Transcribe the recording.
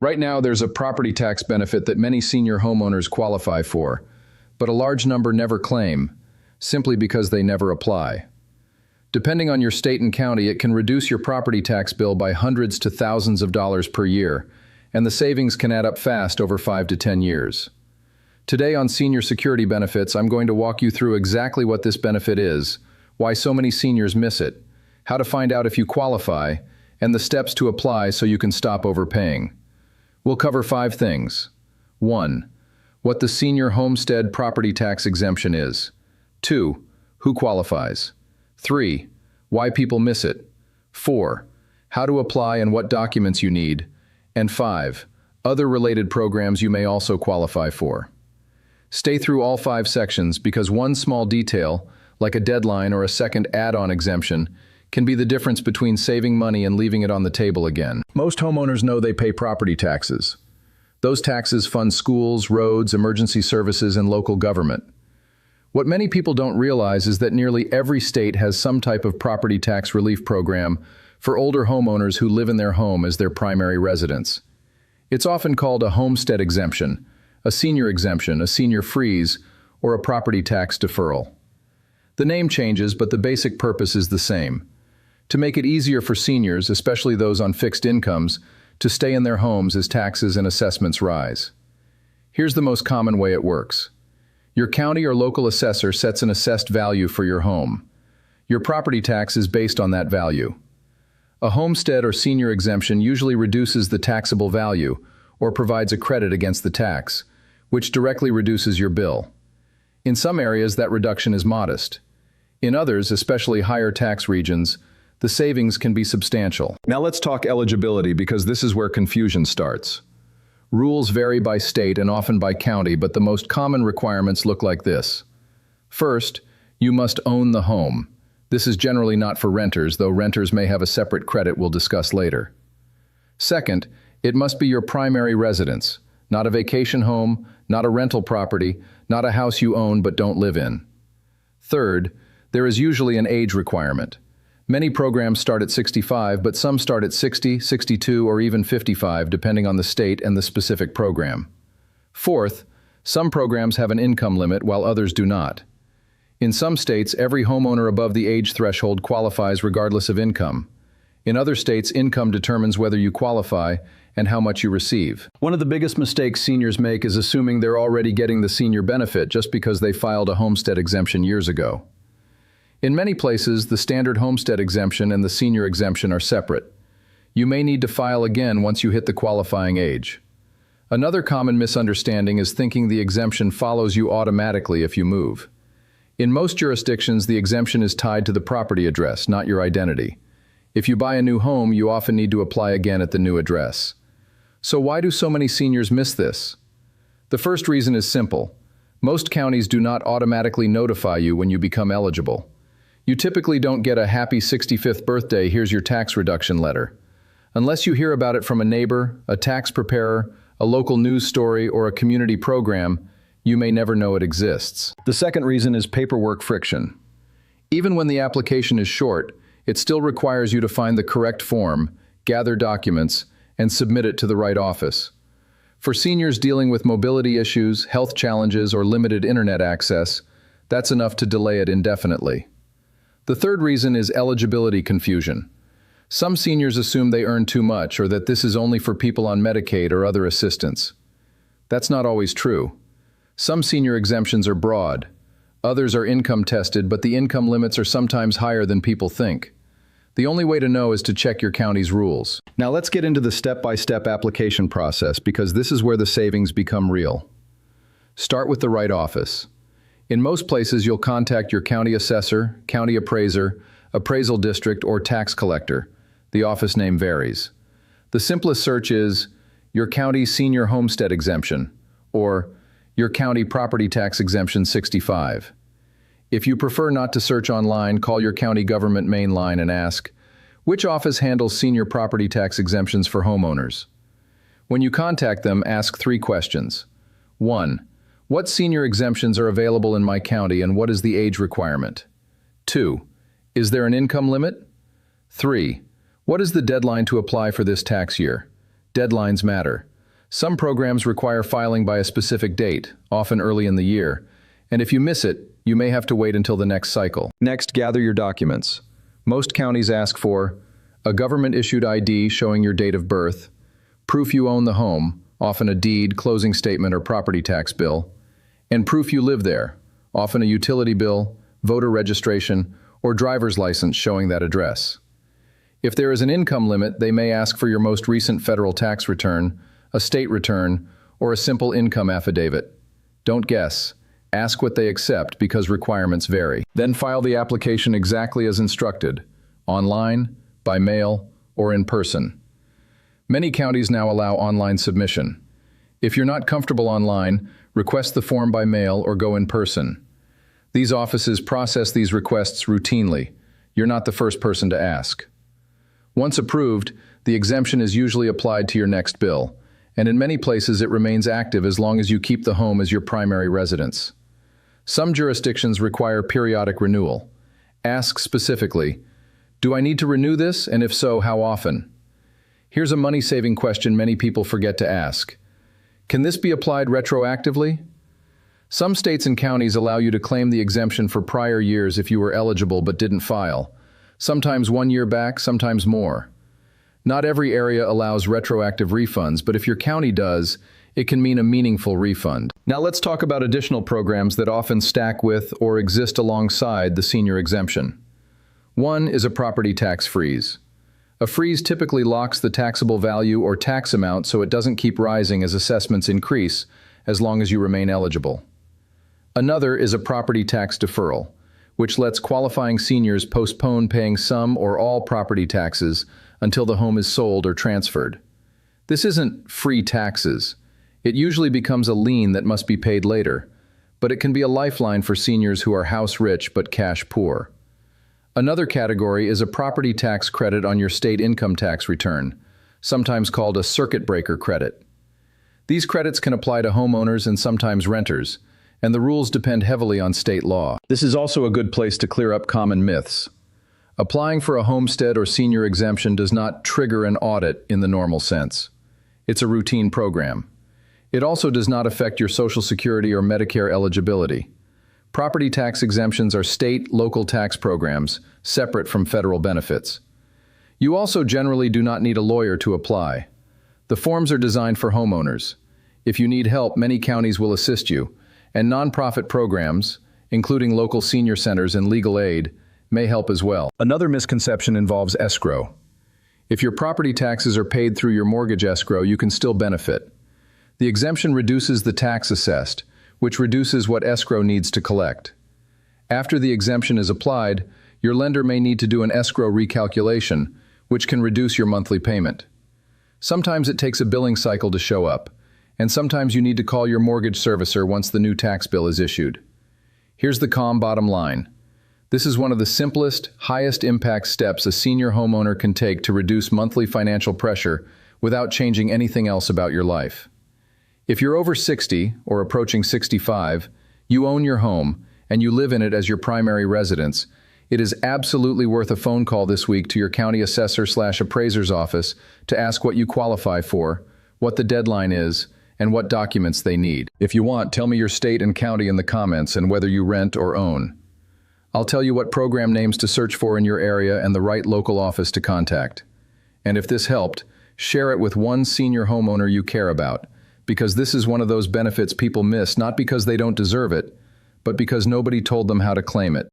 Right now, there's a property tax benefit that many senior homeowners qualify for, but a large number never claim, simply because they never apply. Depending on your state and county, it can reduce your property tax bill by hundreds to thousands of dollars per year, and the savings can add up fast over 5 to 10 years. Today on Senior Security Benefits, I'm going to walk you through exactly what this benefit is, why so many seniors miss it, how to find out if you qualify, and the steps to apply so you can stop overpaying. We'll cover 5 things. 1. What the Senior Homestead Property Tax Exemption is. 2. Who qualifies. 3. Why people miss it. 4. How to apply and what documents you need. And 5. Other related programs you may also qualify for. Stay through all 5 sections because one small detail, like a deadline or a second add-on exemption, can be the difference between saving money and leaving it on the table again. Most homeowners know they pay property taxes. Those taxes fund schools, roads, emergency services, and local government. What many people don't realize is that nearly every state has some type of property tax relief program for older homeowners who live in their home as their primary residence. It's often called a homestead exemption, a senior exemption, a senior freeze, or a property tax deferral. The name changes, but the basic purpose is the same: to make it easier for seniors, especially those on fixed incomes, to stay in their homes as taxes and assessments rise. Here's the most common way it works. Your county or local assessor sets an assessed value for your home. Your property tax is based on that value. A homestead or senior exemption usually reduces the taxable value or provides a credit against the tax, which directly reduces your bill. In some areas, that reduction is modest. In others, especially higher tax regions, the savings can be substantial. Now let's talk eligibility because this is where confusion starts. Rules vary by state and often by county, but the most common requirements look like this. First, you must own the home. This is generally not for renters, though renters may have a separate credit we'll discuss later. Second, it must be your primary residence, not a vacation home, not a rental property, not a house you own but don't live in. Third, there is usually an age requirement. Many programs start at 65, but some start at 60, 62, or even 55, depending on the state and the specific program. Fourth, some programs have an income limit while others do not. In some states, every homeowner above the age threshold qualifies regardless of income. In other states, income determines whether you qualify and how much you receive. One of the biggest mistakes seniors make is assuming they're already getting the senior benefit just because they filed a homestead exemption years ago. In many places, the standard homestead exemption and the senior exemption are separate. You may need to file again once you hit the qualifying age. Another common misunderstanding is thinking the exemption follows you automatically if you move. In most jurisdictions, the exemption is tied to the property address, not your identity. If you buy a new home, you often need to apply again at the new address. So why do so many seniors miss this? The first reason is simple. Most counties do not automatically notify you when you become eligible. You typically don't get a happy 65th birthday, here's your tax reduction letter. Unless you hear about it from a neighbor, a tax preparer, a local news story, or a community program, you may never know it exists. The second reason is paperwork friction. Even when the application is short, it still requires you to find the correct form, gather documents, and submit it to the right office. For seniors dealing with mobility issues, health challenges, or limited internet access, that's enough to delay it indefinitely. The third reason is eligibility confusion. Some seniors assume they earn too much or that this is only for people on Medicaid or other assistance. That's not always true. Some senior exemptions are broad. Others are income tested, but the income limits are sometimes higher than people think. The only way to know is to check your county's rules. Now let's get into the step-by-step application process because this is where the savings become real. Start with the right office. In most places, you'll contact your county assessor, county appraiser, appraisal district, or tax collector. The office name varies. The simplest search is your county senior homestead exemption or your county property tax exemption 65. If you prefer not to search online, call your county government main line and ask, which office handles senior property tax exemptions for homeowners? When you contact them, ask 3 questions. 1. What senior exemptions are available in my county and what is the age requirement? 2. Is there an income limit? 3. What is the deadline to apply for this tax year? Deadlines matter. Some programs require filing by a specific date, often early in the year, and if you miss it, you may have to wait until the next cycle. Next, gather your documents. Most counties ask for a government-issued ID showing your date of birth, proof you own the home, often a deed, closing statement, or property tax bill, and proof you live there, often a utility bill, voter registration, or driver's license showing that address. If there is an income limit, they may ask for your most recent federal tax return, a state return, or a simple income affidavit. Don't guess. Ask what they accept because requirements vary. Then file the application exactly as instructed, online, by mail, or in person. Many counties now allow online submission. If you're not comfortable online, request the form by mail or go in person. These offices process these requests routinely. You're not the first person to ask. Once approved, the exemption is usually applied to your next bill, and in many places it remains active as long as you keep the home as your primary residence. Some jurisdictions require periodic renewal. Ask specifically, do I need to renew this, and if so, how often? Here's a money-saving question many people forget to ask. Can this be applied retroactively? Some states and counties allow you to claim the exemption for prior years if you were eligible but didn't file. Sometimes 1 year back, sometimes more. Not every area allows retroactive refunds, but if your county does, it can mean a meaningful refund. Now let's talk about additional programs that often stack with or exist alongside the senior exemption. One is a property tax freeze. A freeze typically locks the taxable value or tax amount so it doesn't keep rising as assessments increase, as long as you remain eligible. Another is a property tax deferral, which lets qualifying seniors postpone paying some or all property taxes until the home is sold or transferred. This isn't free taxes. It usually becomes a lien that must be paid later, but it can be a lifeline for seniors who are house rich but cash poor. Another category is a property tax credit on your state income tax return, sometimes called a circuit breaker credit. These credits can apply to homeowners and sometimes renters, and the rules depend heavily on state law. This is also a good place to clear up common myths. Applying for a homestead or senior exemption does not trigger an audit in the normal sense. It's a routine program. It also does not affect your Social Security or Medicare eligibility. Property tax exemptions are state, local tax programs, separate from federal benefits. You also generally do not need a lawyer to apply. The forms are designed for homeowners. If you need help, many counties will assist you, and nonprofit programs, including local senior centers and legal aid, may help as well. Another misconception involves escrow. If your property taxes are paid through your mortgage escrow, you can still benefit. The exemption reduces the tax assessed, which reduces what escrow needs to collect. After the exemption is applied, your lender may need to do an escrow recalculation, which can reduce your monthly payment. Sometimes it takes a billing cycle to show up, and sometimes you need to call your mortgage servicer once the new tax bill is issued. Here's the calm bottom line. This is one of the simplest, highest impact steps a senior homeowner can take to reduce monthly financial pressure without changing anything else about your life. If you're over 60 or approaching 65, you own your home, and you live in it as your primary residence, it is absolutely worth a phone call this week to your county assessor/appraiser's office to ask what you qualify for, what the deadline is, and what documents they need. If you want, tell me your state and county in the comments and whether you rent or own. I'll tell you what program names to search for in your area and the right local office to contact. And if this helped, share it with one senior homeowner you care about, because this is one of those benefits people miss not because they don't deserve it, but because nobody told them how to claim it.